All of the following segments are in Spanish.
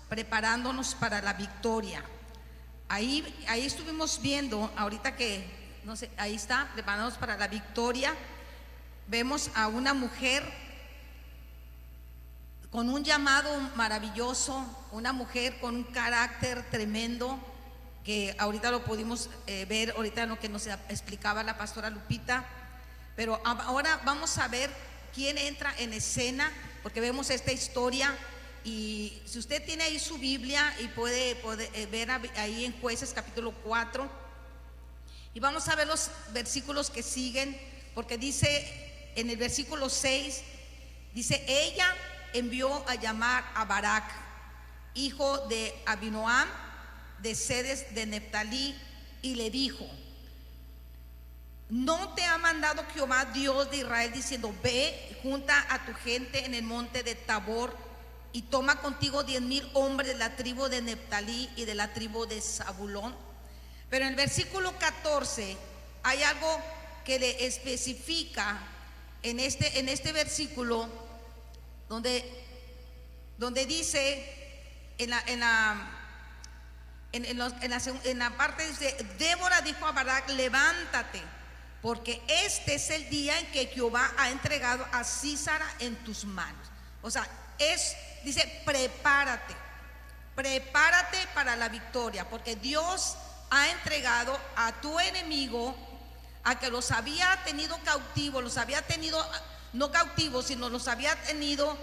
preparándonos para la victoria. Ahí estuvimos viendo, ahorita que, no sé, ahí está, preparándonos para la victoria. Vemos a una mujer con un llamado maravilloso, una mujer con un carácter tremendo, que ahorita lo pudimos ver, ahorita lo que nos explicaba la pastora Lupita. Pero ahora vamos a ver quién entra en escena, porque vemos esta historia. Y si usted tiene ahí su Biblia y puede ver ahí en Jueces capítulo 4, y vamos a ver los versículos que siguen, porque dice en el versículo 6, dice: ella envió a llamar a Barak, hijo de Abinoam, de Sedes de Neftalí, y le dijo: ¿no te ha mandado Jehová Dios de Israel diciendo: ve, junta a tu gente en el monte de Tabor y toma contigo 10,000 hombres de la tribu de Neftalí y de la tribu de Zabulón? Pero en el versículo 14 hay algo que le especifica en este versículo, donde dice en la parte dice: Débora dijo a Barak: levántate, porque este es el día en que Jehová ha entregado a Sísara en tus manos. O sea, dice: prepárate para la victoria, porque Dios ha entregado a tu enemigo, a que los había tenido cautivos, no cautivos, sino los había tenido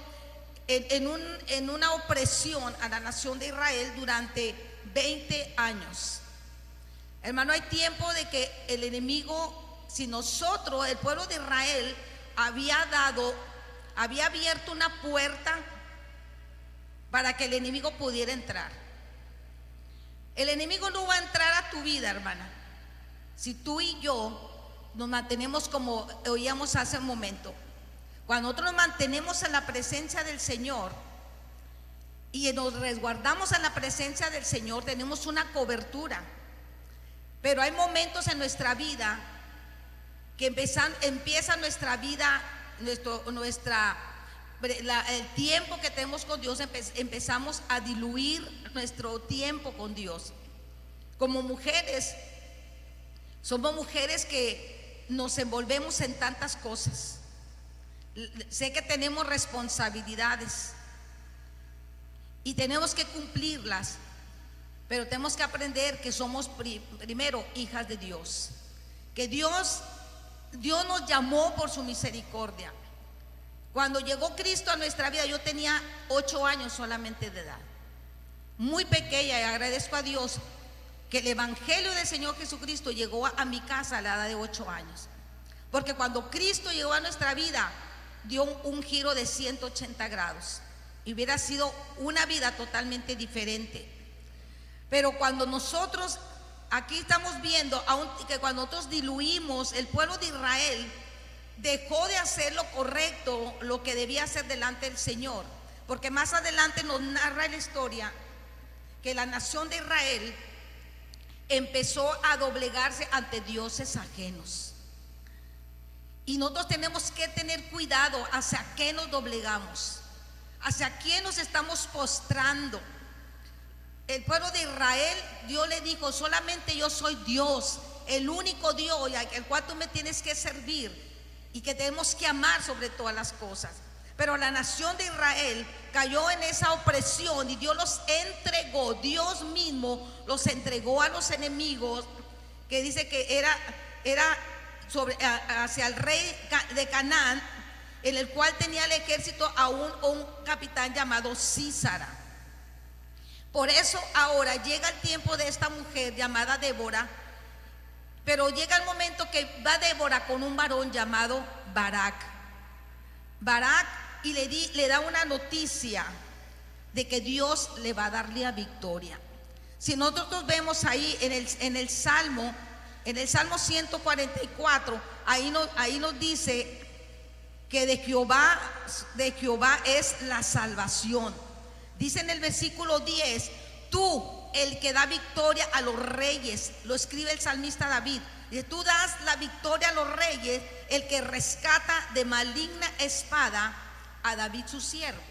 en una opresión a la nación de Israel durante 20 años. Hermano, hay tiempo de que el enemigo, si nosotros, el pueblo de Israel, había abierto una puerta para que el enemigo pudiera entrar. El enemigo no va a entrar a tu vida, hermana, si tú y yo nos mantenemos, como oíamos hace un momento, cuando nosotros nos mantenemos en la presencia del Señor y nos resguardamos en la presencia del Señor, tenemos una cobertura. Pero hay momentos en nuestra vida que empieza nuestra vida, el tiempo que tenemos con Dios, empezamos a diluir nuestro tiempo con Dios. Como mujeres, somos mujeres que nos envolvemos en tantas cosas. Sé que tenemos responsabilidades y tenemos que cumplirlas, pero tenemos que aprender que somos primero hijas de Dios, que Dios nos llamó por su misericordia. Cuando llegó Cristo a nuestra vida, yo tenía 8 años solamente de edad, muy pequeña, y agradezco a Dios que el evangelio del Señor Jesucristo llegó a mi casa a la edad de 8 años, porque cuando Cristo llegó a nuestra vida, dio un giro de 180 grados y hubiera sido una vida totalmente diferente. Pero cuando nosotros, aquí estamos viendo que cuando nosotros diluimos, el pueblo de Israel dejó de hacer lo correcto, lo que debía hacer delante del Señor, porque más adelante nos narra la historia que la nación de Israel empezó a doblegarse ante dioses ajenos. Y nosotros tenemos que tener cuidado hacia qué nos doblegamos, hacia quién nos estamos postrando. El pueblo de Israel, Dios le dijo: solamente yo soy Dios, el único Dios al cual tú me tienes que servir y que tenemos que amar sobre todas las cosas. Pero la nación de Israel cayó en esa opresión y Dios los entregó, Dios mismo los entregó a los enemigos, que dice que era hacia el rey de Canaán, en el cual tenía el ejército a un capitán llamado Sísara. Por eso ahora llega el tiempo de esta mujer llamada Débora, pero llega el momento que va Débora con un varón llamado Barak, y le da una noticia de que Dios le va a dar la victoria. Si nosotros vemos ahí en el Salmo 144, ahí nos dice que de Jehová es la salvación. Dice en el versículo 10: tú, el que da victoria a los reyes, lo escribe el salmista David. Dice: tú das la victoria a los reyes, el que rescata de maligna espada a David su siervo.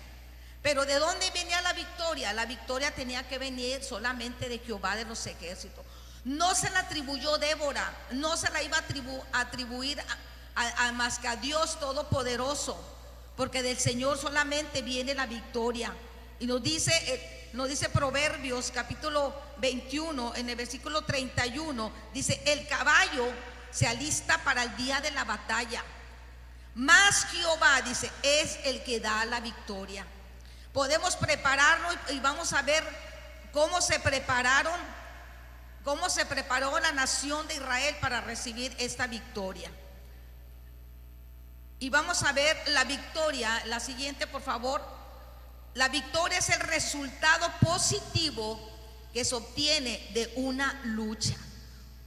Pero ¿de dónde venía la victoria? La victoria tenía que venir solamente de Jehová de los ejércitos. No se la atribuyó Débora, no se la iba a atribuir a más que a Dios Todopoderoso, porque del Señor solamente viene la victoria. Y nos dice Proverbios capítulo 21, en el versículo 31, dice: el caballo se alista para el día de la batalla, mas Jehová, dice, es el que da la victoria. Podemos prepararnos y vamos a ver cómo se preparó la nación de Israel para recibir esta victoria. Y vamos a ver la victoria, la siguiente por favor. La victoria es el resultado positivo que se obtiene de una lucha.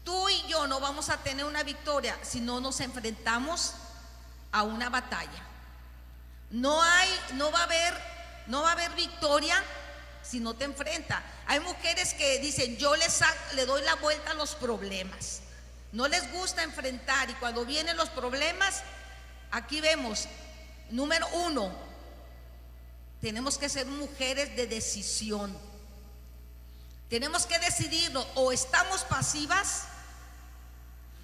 Tú y yo no vamos a tener una victoria si no nos enfrentamos a una batalla. No va a haber victoria si no te enfrentas. Hay mujeres que dicen: yo le doy la vuelta a los problemas. No les gusta enfrentar, y cuando vienen los problemas, aquí vemos, número 1, tenemos que ser mujeres de decisión. Tenemos que decidirlo: o estamos pasivas,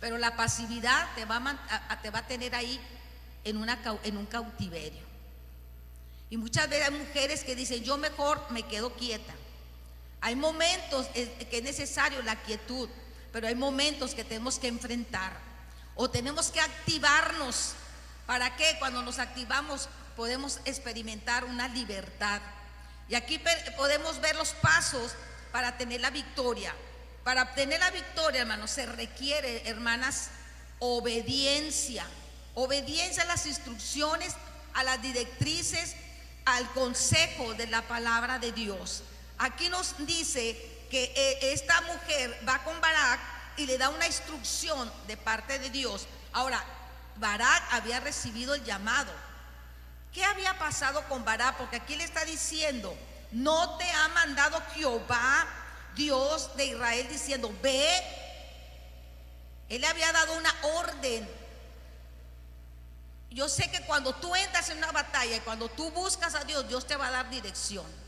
pero la pasividad te va a tener ahí en un cautiverio. Y muchas veces hay mujeres que dicen: yo mejor me quedo quieta. Hay momentos que es necesario la quietud, pero hay momentos que tenemos que enfrentar o tenemos que activarnos. ¿Para qué? Cuando nos activamos podemos experimentar una libertad. Y aquí podemos ver los pasos para tener la victoria. Para obtener la victoria, hermanos, se requiere, hermanas, obediencia. Obediencia a las instrucciones, a las directrices, al consejo de la palabra de Dios. Aquí nos dice que esta mujer va con Barak y le da una instrucción de parte de Dios. Ahora, Barak había recibido el llamado. ¿Qué había pasado con Barak? Porque aquí le está diciendo: no te ha mandado Jehová, Dios de Israel, diciendo: ve. Él le había dado una orden. Yo sé que cuando tú entras en una batalla y cuando tú buscas a Dios, Dios te va a dar dirección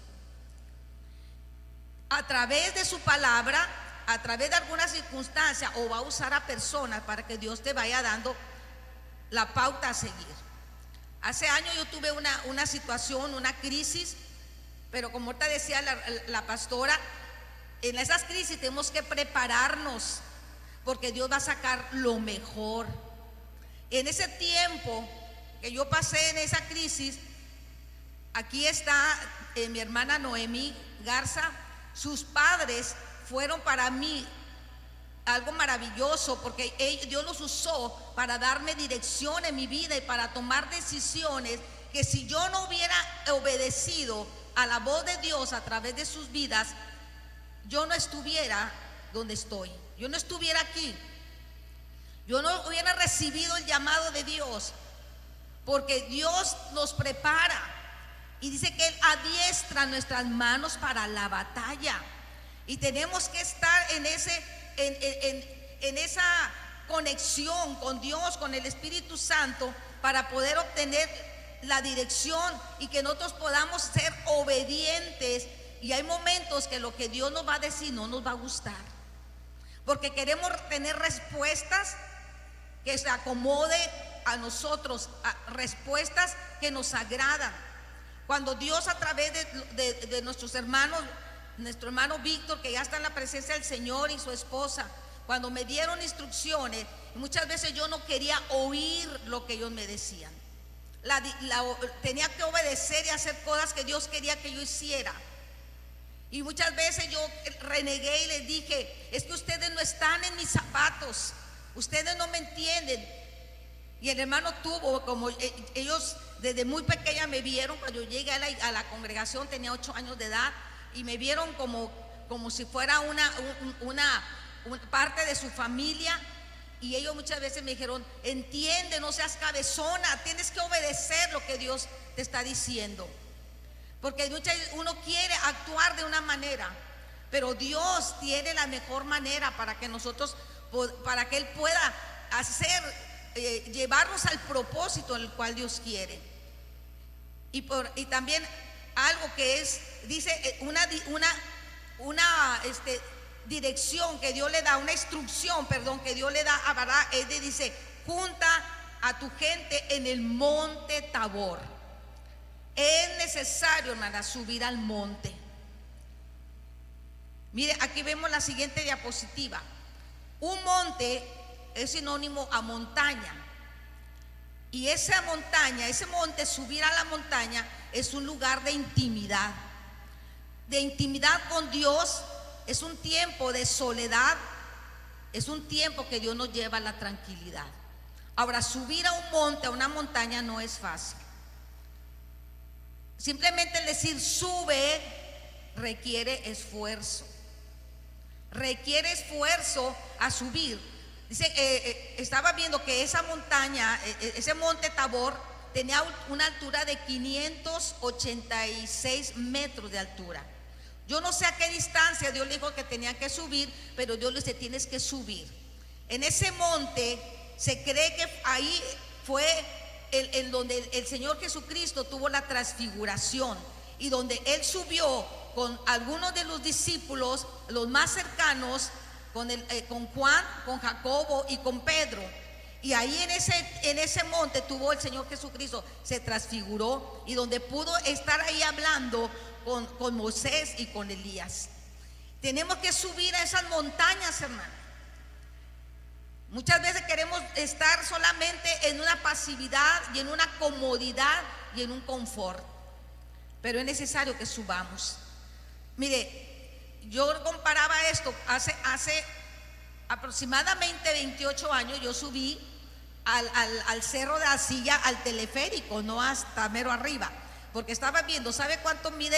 a través de su palabra, a través de alguna circunstancia, o va a usar a personas para que Dios te vaya dando la pauta a seguir. Hace años yo tuve una situación, una crisis, pero como ahorita decía la pastora, en esas crisis tenemos que prepararnos, porque Dios va a sacar lo mejor. En ese tiempo que yo pasé en esa crisis, aquí está mi hermana Noemí Garza. Sus padres fueron para mí algo maravilloso, porque Dios los usó para darme dirección en mi vida y para tomar decisiones que si yo no hubiera obedecido a la voz de Dios a través de sus vidas, yo no estuviera donde estoy, yo no estuviera aquí, yo no hubiera recibido el llamado de Dios, porque Dios nos prepara y dice que Él adiestra nuestras manos para la batalla, y tenemos que estar en esa conexión con Dios, con el Espíritu Santo, para poder obtener la dirección y que nosotros podamos ser obedientes. Y hay momentos que lo que Dios nos va a decir no nos va a gustar, porque queremos tener respuestas que se acomode a nosotros, respuestas que nos agradan. Cuando Dios, a través de nuestros hermanos, nuestro hermano Víctor, que ya está en la presencia del Señor, y su esposa, cuando me dieron instrucciones, muchas veces yo no quería oír lo que ellos me decían. Tenía que obedecer y hacer cosas que Dios quería que yo hiciera. Y muchas veces yo renegué y les dije: es que ustedes no están en mis zapatos, ustedes no me entienden. Y el hermano tuvo, como ellos desde muy pequeña me vieron, cuando yo llegué a la congregación tenía 8 años de edad, y me vieron como si fuera una parte de su familia. Y ellos muchas veces me dijeron: entiende, no seas cabezona, tienes que obedecer lo que Dios te está diciendo. Porque uno quiere actuar de una manera, pero Dios tiene la mejor manera para que Él pueda llevarnos al propósito en el cual Dios quiere. Y también algo que es dice una dirección que Dios le da, una instrucción, perdón, que Dios le da a Balac. Él le dice: junta a tu gente en el monte Tabor. Es necesario, hermana, subir al monte. Mire, aquí vemos la siguiente diapositiva. Un monte es sinónimo a montaña. Y esa montaña, ese monte, subir a la montaña, es un lugar de intimidad con Dios. Es un tiempo de soledad, es un tiempo que Dios nos lleva a la tranquilidad. Ahora, subir a un monte, a una montaña, no es fácil. Simplemente el decir sube requiere esfuerzo. Requiere esfuerzo a subir. Dice, estaba viendo que esa montaña, ese monte Tabor, tenía una altura de 586 metros de altura. Yo no sé a qué distancia Dios le dijo que tenía que subir, pero Dios le dice: tienes que subir. En ese monte se cree que ahí fue en donde el Señor Jesucristo tuvo la transfiguración, y donde Él subió con algunos de los discípulos, los más cercanos, con Juan, con Jacobo y con Pedro. Y ahí en ese monte tuvo el Señor Jesucristo, se transfiguró, y donde pudo estar ahí hablando con Moisés y con Elías. Tenemos que subir a esas montañas, hermano. Muchas veces queremos estar solamente en una pasividad y en una comodidad y en un confort, pero es necesario que subamos. Mire, yo comparaba esto hace aproximadamente 28 años. Yo subí al Cerro de la Silla, al teleférico, no hasta mero arriba, porque estaba viendo, ¿sabe cuánto mide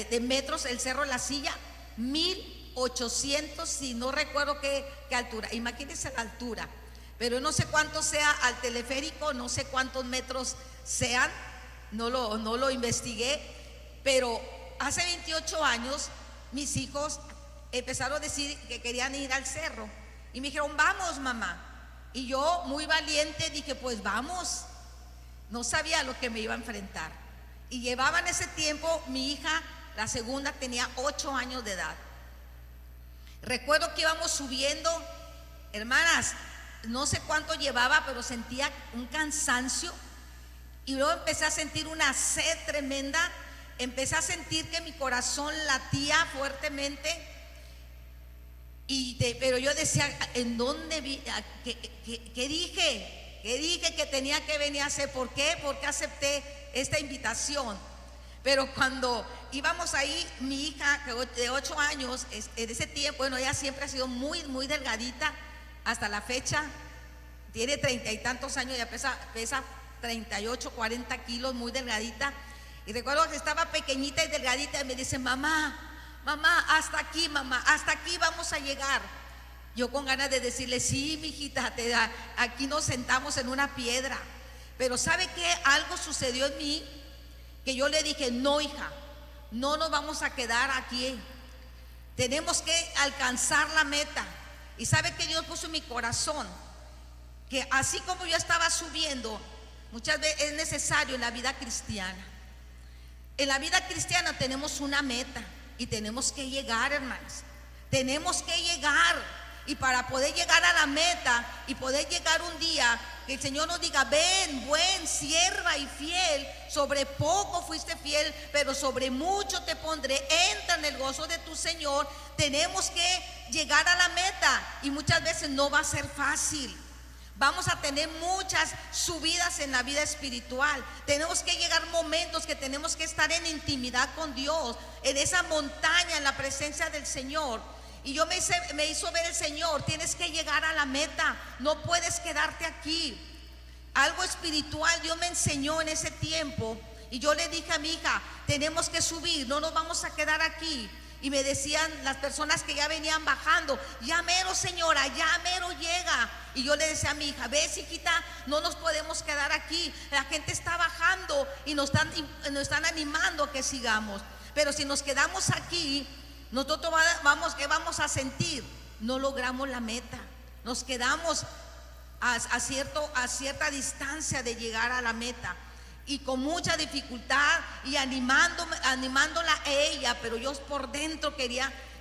de metros el Cerro de la Silla? 1800, si no recuerdo qué altura. Imagínense la altura. Pero no sé cuánto sea al teleférico, no sé cuántos metros sean, no lo investigué. Pero hace 28 años mis hijos empezaron a decir que querían ir al cerro, y me dijeron: vamos, mamá. Y yo, muy valiente, dije: pues vamos. No sabía lo que me iba a enfrentar. Y llevaba en ese tiempo, mi hija, la segunda, tenía 8 años de edad. Recuerdo que íbamos subiendo, hermanas, no sé cuánto llevaba, pero sentía un cansancio, y luego empecé a sentir una sed tremenda. Empecé a sentir que mi corazón latía fuertemente, pero yo decía: ¿en dónde vi? ¿Qué dije? ¿Qué dije que tenía que venir a hacer? ¿Por qué? ¿Por qué acepté esta invitación? Pero cuando íbamos ahí, mi hija de 8 años, en ese tiempo, bueno, ella siempre ha sido muy, muy delgadita hasta la fecha. Tiene 30 y tantos años, ya pesa 38, 40 kilos, muy delgadita. Y recuerdo que estaba pequeñita y delgadita, y me dice: mamá, hasta aquí, mamá, hasta aquí vamos a llegar. Yo con ganas de decirle: sí, mijita, aquí nos sentamos en una piedra. Pero ¿sabe qué? Algo sucedió en mí, que yo le dije: no, hija, no nos vamos a quedar aquí. Tenemos que alcanzar la meta. Y ¿sabe qué? Dios puso en mi corazón que así como yo estaba subiendo, muchas veces es necesario en la vida cristiana. En la vida cristiana tenemos una meta y tenemos que llegar, hermanos. Tenemos que llegar. Y para poder llegar a la meta y poder llegar un día, que el Señor nos diga: ven, buen sierva y fiel, sobre poco fuiste fiel, pero sobre mucho te pondré, entra en el gozo de tu Señor. Tenemos que llegar a la meta, y muchas veces no va a ser fácil. Vamos a tener muchas subidas en la vida espiritual. Tenemos que llegar momentos que tenemos que estar en intimidad con Dios, en esa montaña, en la presencia del Señor. Y me hizo ver el Señor: tienes que llegar a la meta, no puedes quedarte aquí. Algo espiritual Dios me enseñó en ese tiempo, y yo le dije a mi hija: tenemos que subir, no nos vamos a quedar aquí. Y me decían las personas que ya venían bajando: ya mero, señora, ya mero llega. Y yo le decía a mi hija: ves, hijita, no nos podemos quedar aquí, la gente está bajando y nos están animando a que sigamos. Pero si nos quedamos aquí, nosotros ¿qué vamos a sentir? No logramos la meta, nos quedamos a cierta distancia de llegar a la meta. y con mucha dificultad y animándola a ella, pero yo por dentro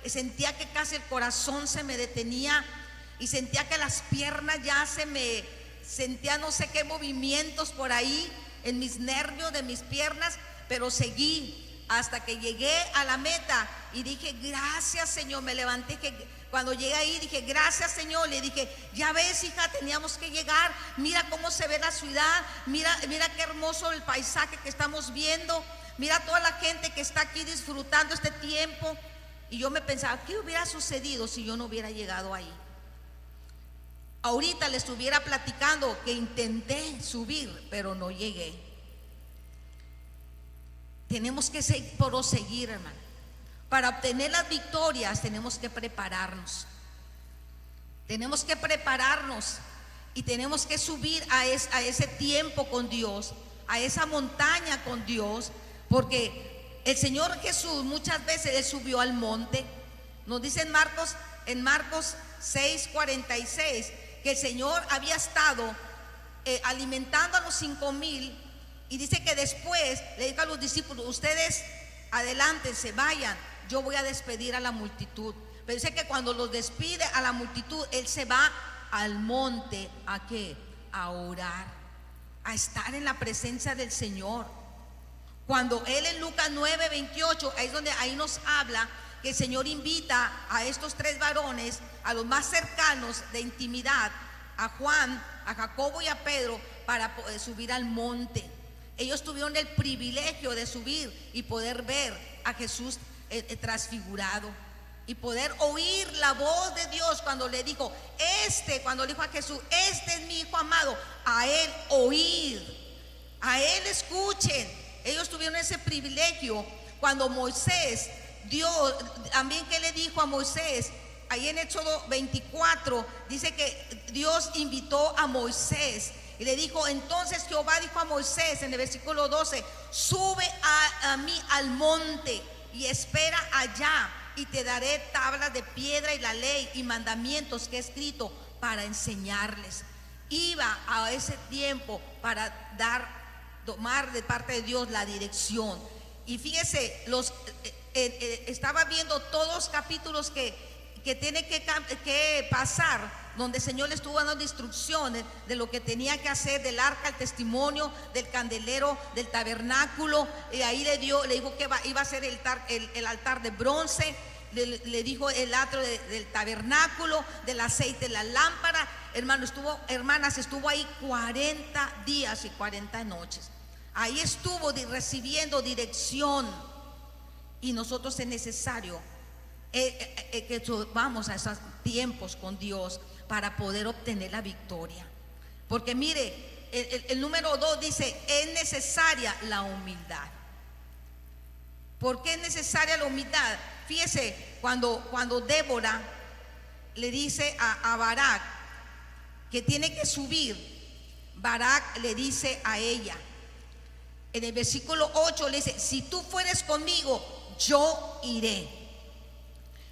sentía que casi el corazón se me detenía y sentía que las piernas sentía no sé qué movimientos por ahí en mis nervios de mis piernas, pero seguí hasta que llegué a la meta y dije, gracias Señor. Me levanté, cuando llegué ahí dije, gracias Señor. Le dije, ya ves hija, teníamos que llegar, mira cómo se ve la ciudad, mira qué hermoso el paisaje que estamos viendo, mira toda la gente que está aquí disfrutando este tiempo. Y yo me pensaba, ¿qué hubiera sucedido si yo no hubiera llegado ahí? Ahorita le estuviera platicando que intenté subir, pero no llegué. Tenemos que proseguir, hermano. Para obtener las victorias tenemos que prepararnos. Tenemos que prepararnos y tenemos que subir a ese tiempo con Dios, a esa montaña con Dios, porque el Señor Jesús muchas veces Él subió al monte. Nos dice en Marcos 6:46 que el Señor había estado alimentando a los 5,000 y dice que después le dijo a los discípulos, ustedes adelántense, vayan, yo voy a despedir a la multitud. Pero dice que cuando los despide a la multitud, Él se va al monte. ¿A qué? A orar, a estar en la presencia del Señor. Cuando Él en Lucas 9:28, ahí nos habla que el Señor invita a estos 3 varones, a los más cercanos de intimidad, a Juan, a Jacobo y a Pedro, para poder subir al monte. Ellos tuvieron el privilegio de subir y poder ver a Jesús transfigurado y poder oír la voz de Dios cuando le dijo, cuando le dijo a Jesús, este es mi hijo amado, a Él oír, a Él escuchen. Ellos tuvieron ese privilegio. Cuando Moisés, Dios también, que le dijo a Moisés, ahí en Éxodo 24, dice que Dios invitó a Moisés y le dijo, entonces Jehová dijo a Moisés en el versículo 12, sube a mí al monte y espera allá, y te daré tablas de piedra y la ley y mandamientos que he escrito para enseñarles. Iba a ese tiempo para tomar de parte de Dios la dirección. Y fíjese, estaba viendo todos los capítulos que tiene que pasar, donde el Señor le estuvo dando instrucciones de lo que tenía que hacer, del arca, el testimonio, del candelero, del tabernáculo. Y ahí le dijo que iba a ser el altar de bronce, le dijo el atrio del tabernáculo, del aceite de la lámpara. Hermanas, estuvo ahí 40 días y 40 noches. Ahí estuvo recibiendo dirección. Y nosotros es necesario que vamos a esos tiempos con Dios para poder obtener la victoria. Porque mire, el número 2 dice, es necesaria la humildad. ¿Por qué es necesaria la humildad? Fíjese, cuando Débora le dice a Barak que tiene que subir, Barak le dice a ella, en el versículo 8 le dice, si tú fueres conmigo, yo iré,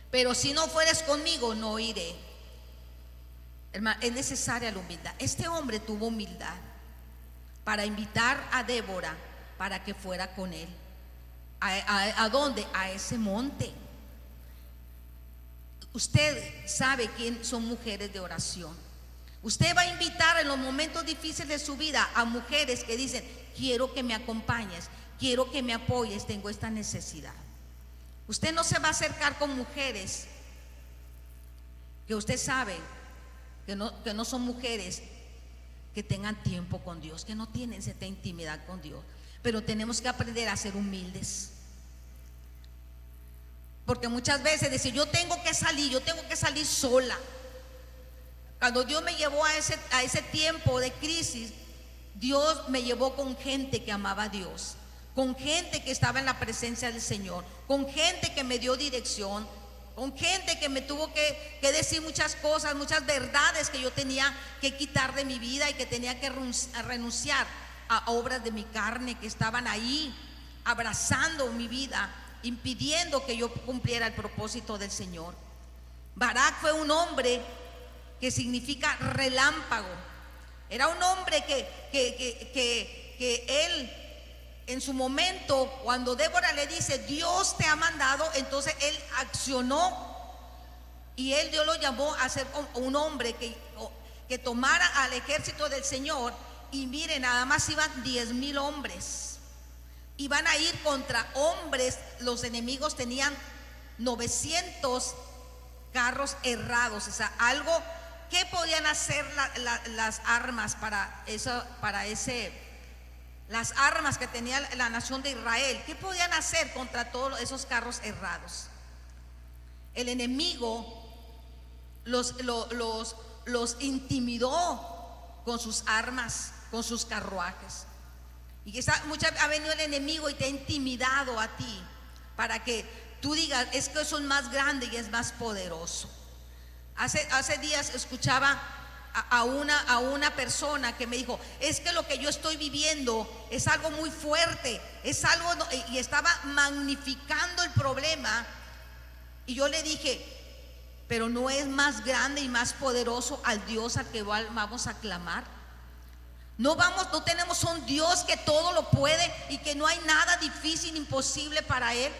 pero si no fueres conmigo, no iré. Hermano, es necesaria la humildad. Este hombre tuvo humildad para invitar a Débora para que fuera con él. ¿A dónde? A ese monte. Usted sabe quién son mujeres de oración. Usted va a invitar en los momentos difíciles de su vida a mujeres que dicen, quiero que me acompañes, quiero que me apoyes, tengo esta necesidad. Usted no se va a acercar con mujeres que usted sabe que no son mujeres que tengan tiempo con Dios, que no tienen esta intimidad con Dios. Pero tenemos que aprender a ser humildes, porque muchas veces decir, yo tengo que salir sola. Cuando Dios me llevó a ese tiempo de crisis, Dios me llevó con gente que amaba a Dios, con gente que estaba en la presencia del Señor, con gente que me dio dirección, con gente que me tuvo que decir muchas cosas, muchas verdades que yo tenía que quitar de mi vida y que tenía que renunciar a obras de mi carne que estaban ahí abrazando mi vida, impidiendo que yo cumpliera el propósito del Señor. Barak fue un hombre que significa relámpago. Era un hombre que él en su momento, cuando Débora le dice, Dios te ha mandado, entonces él accionó y Dios lo llamó a ser un hombre que tomara al ejército del Señor. Y miren, nada más iban 10,000 hombres. Iban a ir contra hombres. Los enemigos tenían 900 carros errados. O sea, algo que podían hacer las armas para eso, las armas que tenía la nación de Israel. ¿Qué podían hacer contra todos esos carros errados? El enemigo los intimidó con sus armas, con sus carruajes. Y quizá ha venido el enemigo y te ha intimidado a ti para que tú digas, es que eso es más grande y es más poderoso. Hace días escuchaba a una persona que me dijo, es que lo que yo estoy viviendo es algo muy fuerte, es algo, y estaba magnificando el problema. Y yo le dije, pero no es más grande y más poderoso al Dios al que vamos a clamar. No tenemos un Dios que todo lo puede y que no hay nada difícil, imposible para Él.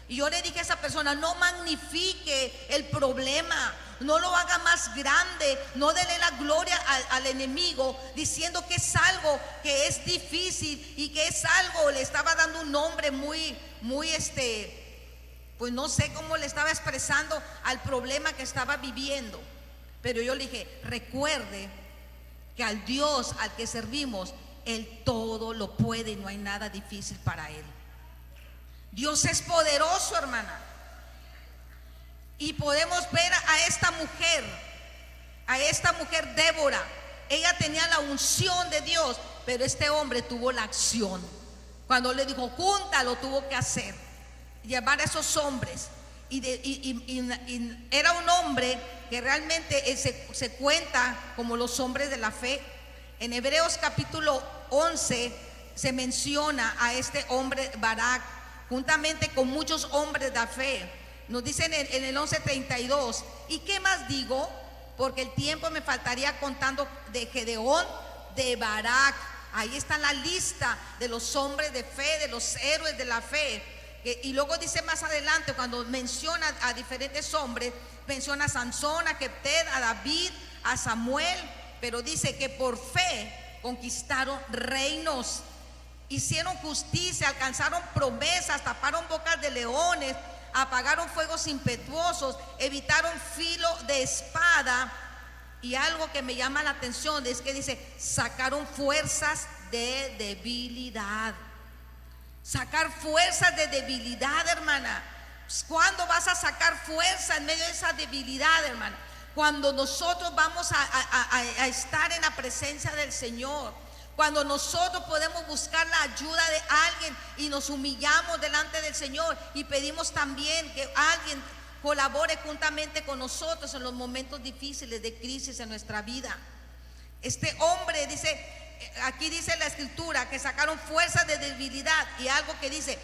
Y yo le dije a esa persona, no magnifique el problema, no lo haga más grande, no dele la gloria al enemigo diciendo que es algo que es difícil y que es algo, le estaba dando un nombre muy pues no sé cómo le estaba expresando al problema que estaba viviendo. Pero yo le dije, recuerde que al Dios al que servimos, Él todo lo puede y no hay nada difícil para Él. Dios es poderoso, hermana. Y podemos ver a esta mujer Débora. Ella tenía la unción de Dios, pero este hombre tuvo la acción. Cuando le dijo, junta, lo tuvo que hacer, llevar a esos hombres. Y era un hombre que realmente se cuenta como los hombres de la fe. En Hebreos capítulo 11 se menciona a este hombre Barak, juntamente con muchos hombres de la fe. Nos dicen en el 11:32, ¿y qué más digo? Porque el tiempo me faltaría contando de Gedeón, de Barak. Ahí está la lista de los hombres de fe, de los héroes de la fe. Y luego dice más adelante, cuando menciona a diferentes hombres, menciona a Sansón, a Jefté, a David, a Samuel, pero dice que por fe conquistaron reinos, hicieron justicia, alcanzaron promesas, taparon bocas de leones, apagaron fuegos impetuosos, evitaron filo de espada. Y algo que me llama la atención es que dice, sacaron fuerzas de debilidad. Sacar fuerzas de debilidad, hermana. ¿Cuándo vas a sacar fuerza en medio de esa debilidad, hermana? Cuando nosotros vamos a estar en la presencia del Señor. Cuando nosotros podemos buscar la ayuda de alguien y nos humillamos delante del Señor y pedimos también que alguien colabore juntamente con nosotros en los momentos difíciles de crisis en nuestra vida. Este hombre dice, aquí dice la escritura, que sacaron fuerzas de debilidad, y algo que dice,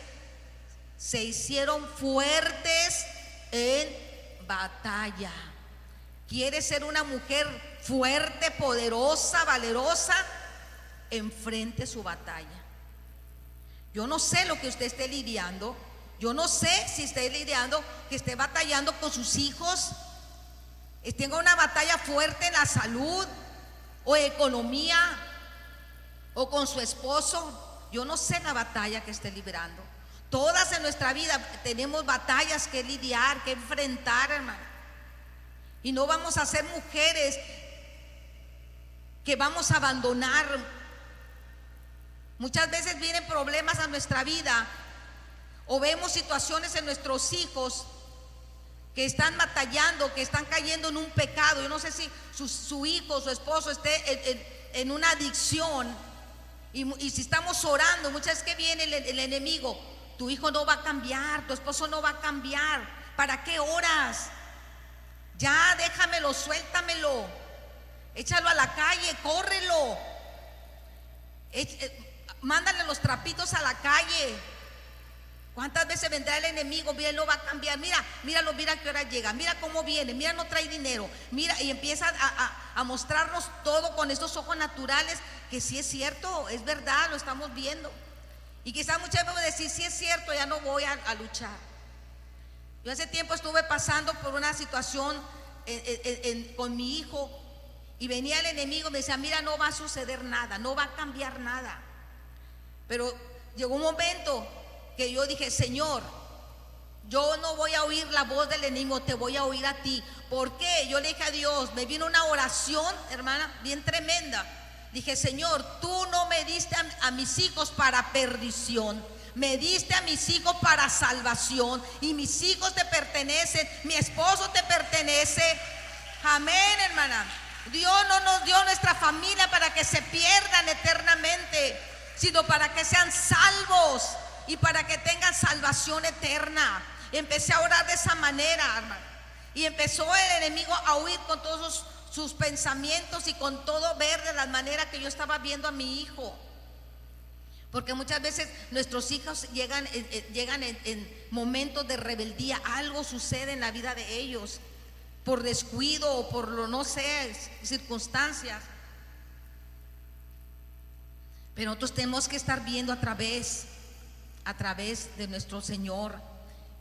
se hicieron fuertes en batalla. ¿Quieres ser una mujer fuerte, poderosa, valerosa? Enfrente su batalla. Yo no sé lo que usted esté lidiando. Yo no sé si esté lidiando, que esté batallando con sus hijos, tenga una batalla fuerte en la salud o economía, o con su esposo. Yo no sé la batalla que esté librando. Todas en nuestra vida tenemos batallas que lidiar, que enfrentar, hermano. Y no vamos a ser mujeres que vamos a abandonar. Muchas veces vienen problemas a nuestra vida, o vemos situaciones en nuestros hijos que están batallando, que están cayendo en un pecado. Yo no sé si su hijo, su esposo esté en una adicción. Y si estamos orando, muchas veces que viene el enemigo, tu hijo no va a cambiar, tu esposo no va a cambiar, ¿para qué oras? Ya déjamelo, suéltamelo, échalo a la calle, córrelo, mándale los trapitos a la calle. ¿Cuántas veces vendrá el enemigo? Mira, él no va a cambiar. Míralo, mira a qué hora llega. Mira cómo viene. Mira, no trae dinero. Mira, y empieza a mostrarnos todo con estos ojos naturales, que sí es cierto, es verdad, lo estamos viendo. Y quizás muchas veces decir, sí es cierto, ya no voy a luchar. Yo hace tiempo estuve pasando por una situación con mi hijo, y venía el enemigo y me decía, mira, no va a suceder nada, no va a cambiar nada. Pero llegó un momento que yo dije, Señor, yo no voy a oír la voz del enemigo, te voy a oír a ti. ¿Por qué? Yo le dije a Dios, me vino una oración, hermana, bien tremenda. Dije, Señor, tú no me diste a mis hijos para perdición, me diste a mis hijos para salvación, y mis hijos te pertenecen, mi esposo te pertenece. Amén, hermana. Dios no nos dio nuestra familia para que se pierdan eternamente, sino para que sean salvos y para que tengan salvación eterna. Empecé a orar de esa manera, hermano, y empezó el enemigo a huir con todos sus pensamientos y con todo ver de la manera que yo estaba viendo a mi hijo. Porque muchas veces nuestros hijos llegan en momentos de rebeldía, algo sucede en la vida de ellos, por descuido o por no sé, circunstancias. Pero nosotros tenemos que estar viendo a través de nuestro Señor.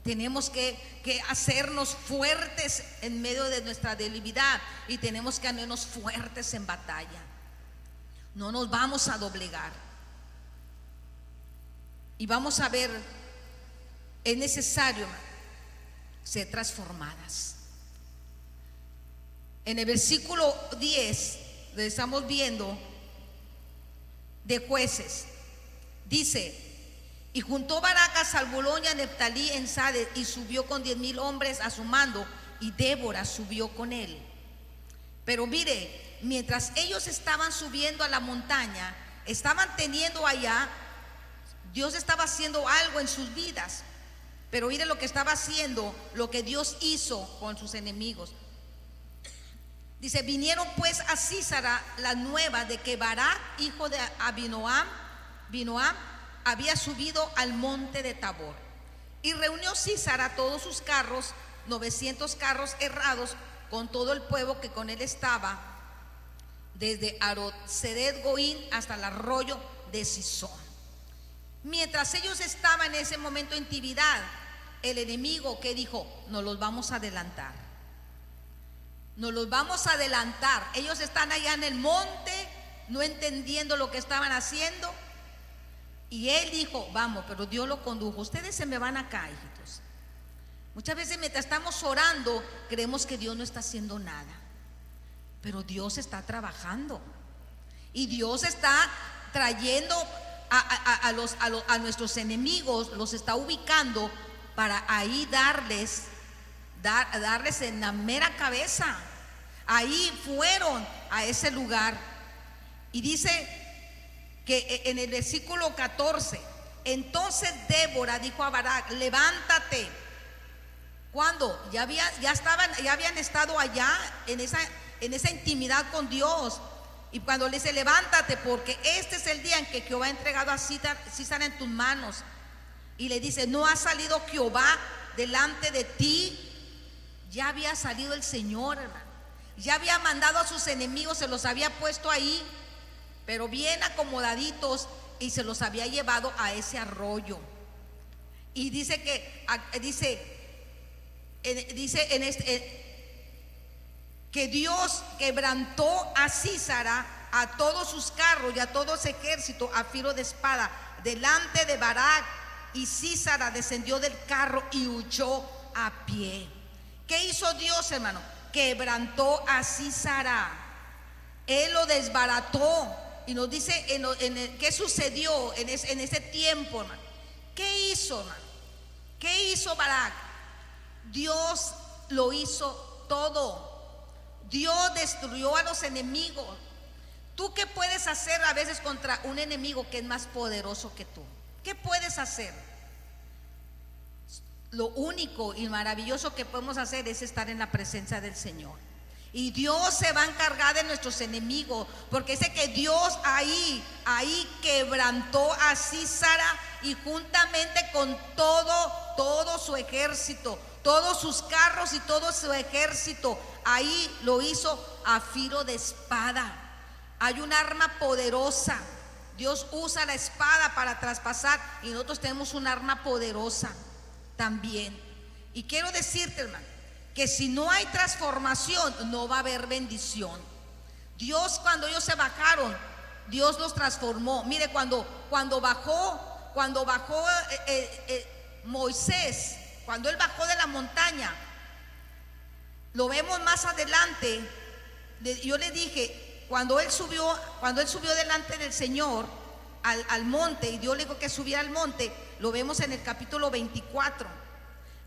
Tenemos que hacernos fuertes en medio de nuestra debilidad, y tenemos que hacernos fuertes en batalla. No nos vamos a doblegar. Y vamos a ver, es necesario ser transformadas. En el versículo 10, le estamos viendo de Jueces, dice: y juntó Barac a Zabulón y a Neftalí en Sades, y subió con 10,000 hombres a su mando, y Débora subió con él. Pero mire, mientras ellos estaban subiendo a la montaña, estaban teniendo allá, Dios estaba haciendo algo en sus vidas. Pero mire lo que estaba haciendo, lo que Dios hizo con sus enemigos. Dice: vinieron pues a Sísara la nueva de que Barac, hijo de Abinoam, había subido al monte de Tabor. Y reunió Sísara todos sus carros, 900 carros herrados, con todo el pueblo que con él estaba, desde Arot-Sedet Goín hasta el arroyo de Sison. Mientras ellos estaban en ese momento en intimidad, el enemigo, que dijo: nos los vamos a adelantar. Nos los vamos a adelantar. Ellos están allá en el monte, no entendiendo lo que estaban haciendo. Y él dijo: vamos, pero Dios lo condujo. Ustedes se me van acá, hijitos. Muchas veces mientras estamos orando, creemos que Dios no está haciendo nada, pero Dios está trabajando. Y Dios está trayendo a nuestros enemigos, los está ubicando para ahí darles en la mera cabeza. Ahí fueron a ese lugar. Y dice que en el versículo 14: entonces Débora dijo a Barac: levántate. ¿Cuándo? Ya habían estado allá en esa intimidad con Dios. Y cuando le dice: levántate, porque este es el día en que Jehová ha entregado a Sísara en tus manos. Y le dice: ¿no ha salido Jehová delante de ti? Ya había salido el Señor, hermano. Ya había mandado a sus enemigos, se los había puesto ahí, pero bien acomodaditos, y se los había llevado a ese arroyo. Y dice que Dios quebrantó a Sísara, a todos sus carros y a todo ese ejército a filo de espada delante de Barac, y Sísara descendió del carro y huyó a pie. ¿Qué hizo Dios, hermano? Quebrantó a Sísara. Él lo desbarató. Y nos dice qué sucedió en ese tiempo, hermano. ¿Qué hizo, hermano? ¿Qué hizo Barac? Dios lo hizo todo. Dios destruyó a los enemigos. ¿Tú qué puedes hacer a veces contra un enemigo que es más poderoso que tú? ¿Qué puedes hacer? Lo único y maravilloso que podemos hacer es estar en la presencia del Señor. Y Dios se va a encargar de nuestros enemigos, porque sé que Dios ahí quebrantó a Sísara, y juntamente con todo su ejército, todos sus carros y todo su ejército, ahí lo hizo a filo de espada. Hay un arma poderosa Dios usa la espada para traspasar y nosotros tenemos un arma poderosa también. Y quiero decirte, hermano, que si no hay transformación, no va a haber bendición. Dios, cuando ellos se bajaron, Dios los transformó. Mire, cuando bajó Moisés, cuando él bajó de la montaña, lo vemos más adelante. Yo le dije, cuando él subió delante del Señor al monte, y Dios le dijo que subiera al monte, lo vemos en el capítulo 24,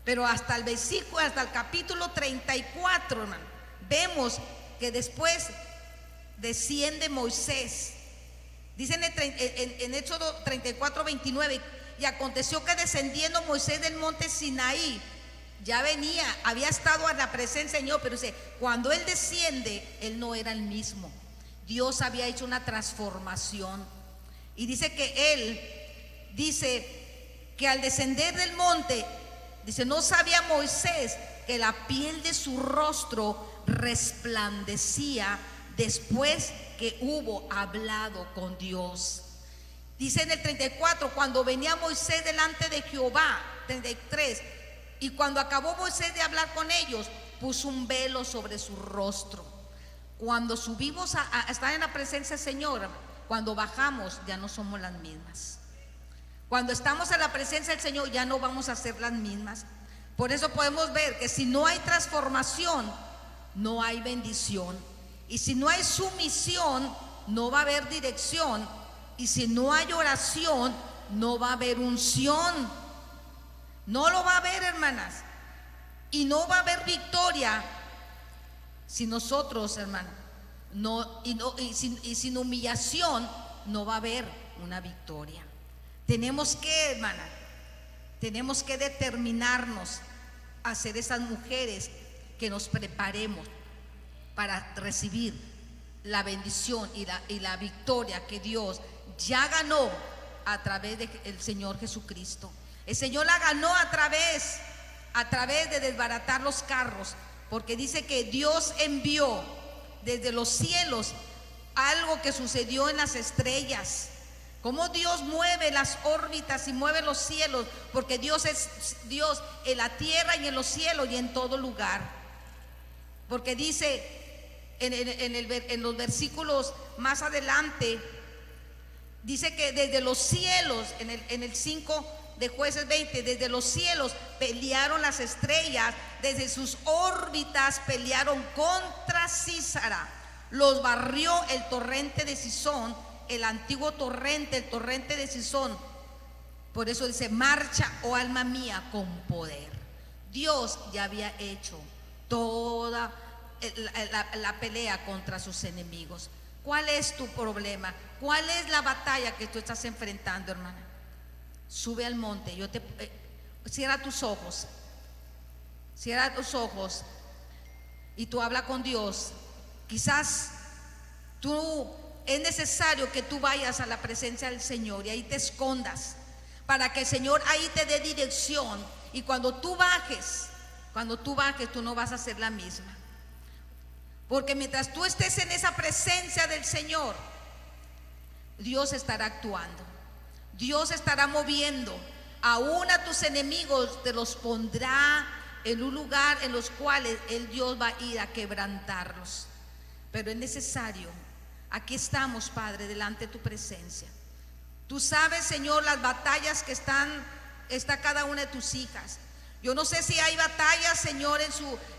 pero hasta el capítulo 34, hermano, vemos que después desciende Moisés. Dice en Éxodo 34, 29, y aconteció que descendiendo Moisés del monte Sinaí, ya había estado a la presencia del Señor, pero dice, cuando él desciende, él no era el mismo. Dios había hecho una transformación. Y dice que al descender del monte, dice, no sabía Moisés que la piel de su rostro resplandecía después que hubo hablado con Dios. Dice en el 34, cuando venía Moisés delante de Jehová, 33, y cuando acabó Moisés de hablar con ellos, puso un velo sobre su rostro. Cuando subimos a estar en la presencia del Señor, cuando bajamos ya no somos las mismas. Cuando estamos en la presencia del Señor ya no vamos a ser las mismas. Por eso podemos ver que si no hay transformación, no hay bendición. Y si no hay sumisión, no va a haber dirección. Y si no hay oración, no va a haber unción. No lo va a haber, hermanas. Y no va a haber victoria si nosotros, hermanas, y sin humillación no va a haber una victoria. Tenemos que, hermana, tenemos que determinarnos a ser esas mujeres que nos preparemos para recibir la bendición y la victoria que Dios ya ganó a través del Señor Jesucristo. El Señor la ganó a través de desbaratar los carros, porque dice que Dios envió desde los cielos algo que sucedió en las estrellas. Cómo Dios mueve las órbitas y mueve los cielos, porque Dios es Dios en la tierra y en los cielos y en todo lugar. Porque dice en los versículos más adelante, dice que desde los cielos, en el 5 de Jueces 20, desde los cielos pelearon las estrellas, desde sus órbitas pelearon contra Sísara, los barrió el torrente de Sisón, el antiguo torrente, el torrente de Sisón. Por eso dice, marcha, oh alma mía, con poder. Dios ya había hecho toda la pelea contra sus enemigos. ¿Cuál es tu problema? ¿Cuál es la batalla que tú estás enfrentando, hermana? Sube al monte. Cierra tus ojos y tú habla con Dios. Quizás es necesario que tú vayas a la presencia del Señor y ahí te escondas para que el Señor ahí te dé dirección. Y cuando tú bajes, tú no vas a ser la misma, porque mientras tú estés en esa presencia del Señor, Dios estará actuando. Dios estará moviendo. Aún a tus enemigos te los pondrá en un lugar en los cuales Dios va a ir a quebrantarlos. Pero es necesario. Aquí estamos, Padre, delante de tu presencia. Tú sabes, Señor, las batallas que está cada una de tus hijas. Yo no sé si hay batallas, Señor,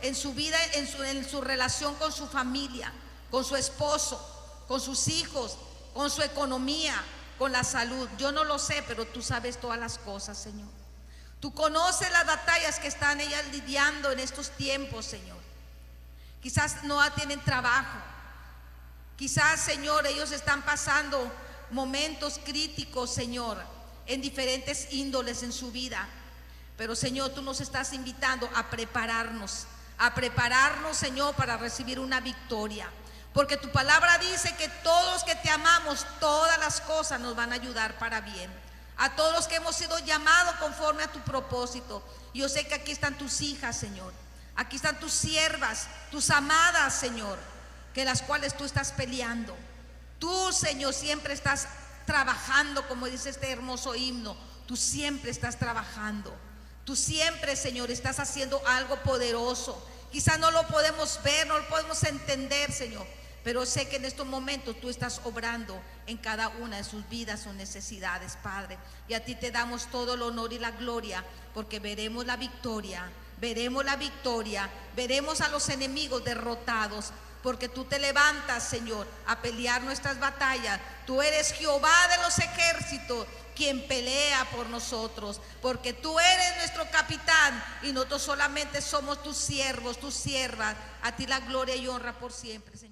en su vida, en su relación con su familia, con su esposo, con sus hijos, con su economía, con la salud. Yo no lo sé, pero tú sabes todas las cosas, Señor. Tú conoces las batallas que están ellas lidiando en estos tiempos, Señor. Quizás no tienen trabajo. Quizás, Señor, ellos están pasando momentos críticos, Señor, en diferentes índoles en su vida. Pero, Señor, tú nos estás invitando a prepararnos, Señor, para recibir una victoria. Porque tu palabra dice que todos los que te amamos, todas las cosas nos van a ayudar para bien. A todos los que hemos sido llamados conforme a tu propósito. Yo sé que aquí están tus hijas, Señor. Aquí están tus siervas, tus amadas, Señor, que las cuales tú estás peleando. Tú, Señor, siempre estás trabajando, como dice este hermoso himno. Tú siempre estás trabajando. Tú siempre, Señor, estás haciendo algo poderoso. Quizás no lo podemos ver, no lo podemos entender, Señor, pero sé que en estos momentos tú estás obrando en cada una de sus vidas, sus necesidades, Padre. Y a ti te damos todo el honor y la gloria, porque veremos la victoria, veremos la victoria, veremos a los enemigos derrotados, porque tú te levantas, Señor, a pelear nuestras batallas. Tú eres Jehová de los ejércitos, quien pelea por nosotros, porque tú eres nuestro capitán y nosotros solamente somos tus siervos, tus siervas. A ti la gloria y honra por siempre, Señor.